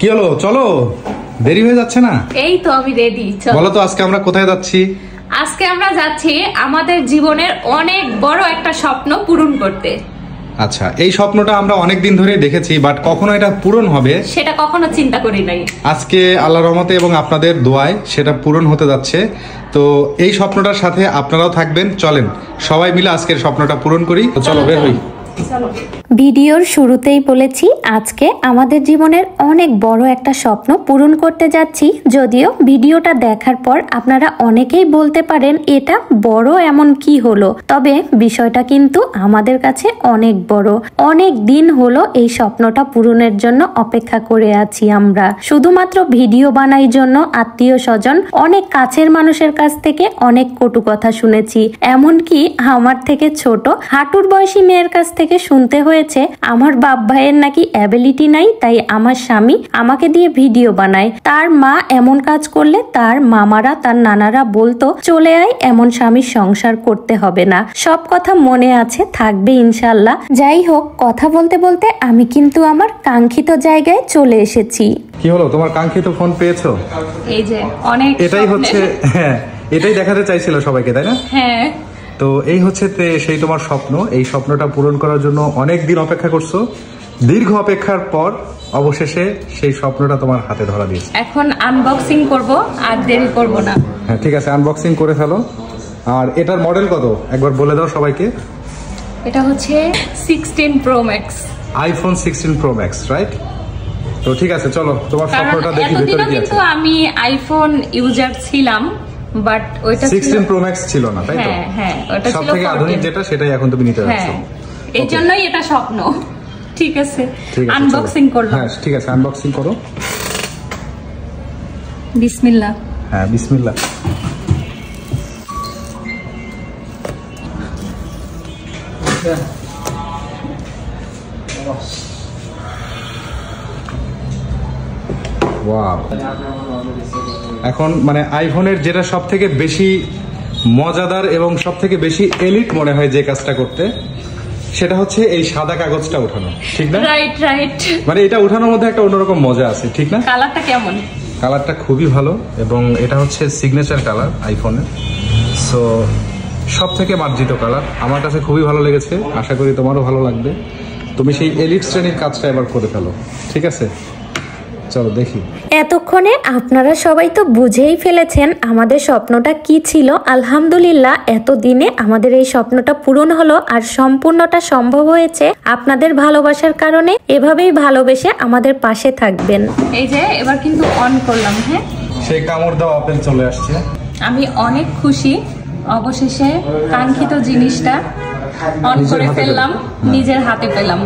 কি হলো, চলো, দেরি হয়ে যাচ্ছে না? এই তো আমি রেডি। বলো তো আজকে আমরা কোথায় যাচ্ছি? আজকে আমরা যাচ্ছি আমাদের জীবনের অনেক বড় একটা স্বপ্ন পূরণ করতে। আচ্ছা, এই স্বপ্নটা আমরা অনেক দিন ধরেই দেখেছি, বাট কখনো এটা পূরণ হবে সেটা কখনো চিন্তা করি নাই। আজকে আল্লাহর রহমতে এবং আপনাদের দোয়ায় সেটা পূরণ হতে যাচ্ছে। তো এই স্বপ্নটার সাথে আপনারাও থাকবেন। চলেন সবাই মিলে আজকের স্বপ্নটা পূরণ করি। তো চলো বের হই। ভিডিওর শুরুতেই বলেছি আজকে আমাদের জীবনের অনেক বড় একটা স্বপ্ন পূরণ করতে যাচ্ছি। যদিও ভিডিওটা দেখার পর আপনারা অনেকেই বলতে পারেন এটা বড় এমন কি হলো, তবে বিষয়টা কিন্তু আমাদের কাছে অনেক বড়। অনেক দিন হলো এই স্বপ্নটা পূরণের জন্য অপেক্ষা করে আছি আমরা। শুধুমাত্র ভিডিও বানাই জন্য আত্মীয় স্বজন, অনেক কাছের মানুষের কাছ থেকে অনেক কটু কথা শুনেছি। এমনকি আমার থেকে ছোট হাঁটুর বয়সী মেয়ের কাছ থেকে শুনতে হয়েছে আমার বাপ ভাইয়ের নাকি অ্যাবিলিটি নাই, তাই আমার স্বামী আমাকে দিয়ে ভিডিও বানায়। তার মা এমন কাজ করলে তার মামারা তার নানারা বলতো চলে আয়, এমন স্বামীর সংসার করতে হবে না। সব কথা মনে আছে, থাকবে ইনশাল্লাহ। যাই হোক, কথা বলতে বলতে আমি কিন্তু আমার কাঙ্ক্ষিত জায়গায় চলে এসেছি। কি হলো, তোমার কাঙ্ক্ষিত ফোন পেয়েছো? এই যে অনেক, এটাই হচ্ছে, হ্যাঁ এটাই দেখাতে চাইছিল সবাইকে, তাই না? হ্যাঁ। তো এই হচ্ছে সেই তোমার স্বপ্ন। এই স্বপ্নটা পূরণ করার জন্য অনেক দিন অপেক্ষা করছো। দীর্ঘ অপেক্ষার পর অবশেষে সেই স্বপ্নটা তোমার হাতে ধরা দিয়েছে। এখন আনবক্সিং করব, আর দেরি করব না। হ্যাঁ ঠিক আছে, আনবক্সিং করে ফেলো। আর এটার মডেল কত একবার বলে দাও সবাইকে। এটা হচ্ছে 16 Pro Max, iPhone 16 Pro Max, right? তো ঠিক আছে, চলো তোমার স্বপ্নটা দেখি ভিতরে কি আছে। কিন্তু আমি আইফোন ইউজার ছিলাম, বাট ওইটা 16 Pro Max ছিল না, তাই তো? হ্যাঁ হ্যাঁ, ওটা ছিল সবথেকে আধুনিক যেটা, সেটাই এখন তুমি নিতে যাচ্ছ। হ্যাঁ, এই জন্যই এটা স্বপ্ন। ঠিক আছে, আনবক্সিং করলাম। হ্যাঁ ঠিক আছে, আনবক্সিং করো। বিসমিল্লাহ। হ্যাঁ বিসমিল্লাহ। ওয়াও, এখন মানে আইফোনের যেটা সব থেকে বেশি মজাদার এবং সব থেকে বেশি এলিট মনে হয় যে কাজটা করতে, সেটা হচ্ছে এই সাদা কাগজটা উঠানো, ঠিক না? Right right. মানে এটা উঠানোর মধ্যে একটা অন্যরকম মজা আছে, ঠিক না? কালারটা কেমন? কালারটা খুবই ভালো, এবং এটা হচ্ছে সিগনেচার কালার আইফোনের। সো সব থেকে মার্জিত কালার, আমার কাছে খুবই ভালো লেগেছে। আশা করি তোমারও ভালো লাগবে। তুমি সেই এলিট শ্রেণীর কাজটা এবার করে ফেলো, ঠিক আছে? চলো দেখি। এতক্ষণে আপনারা সবাই তো বুঝেই ফেলেছেন আমাদের স্বপ্নটা কি ছিল। আলহামদুলিল্লাহ, এতদিনে আমাদের এই স্বপ্নটা পূরণ হলো, আর সম্পূর্ণটা সম্ভব হয়েছে আপনাদের ভালোবাসার কারণে। এভাবেই ভালোবেসে আমাদের পাশে থাকবেন। এই যে এবার কিন্তু অন করলাম। হ্যাঁ, সেই কামড় দেওয়া আপেল চলে আসছে। আমি অনেক খুশি, অবশেষে কাঙ্ক্ষিত জিনিসটা অন করে ফেললাম, নিজের হাতে পেলাম।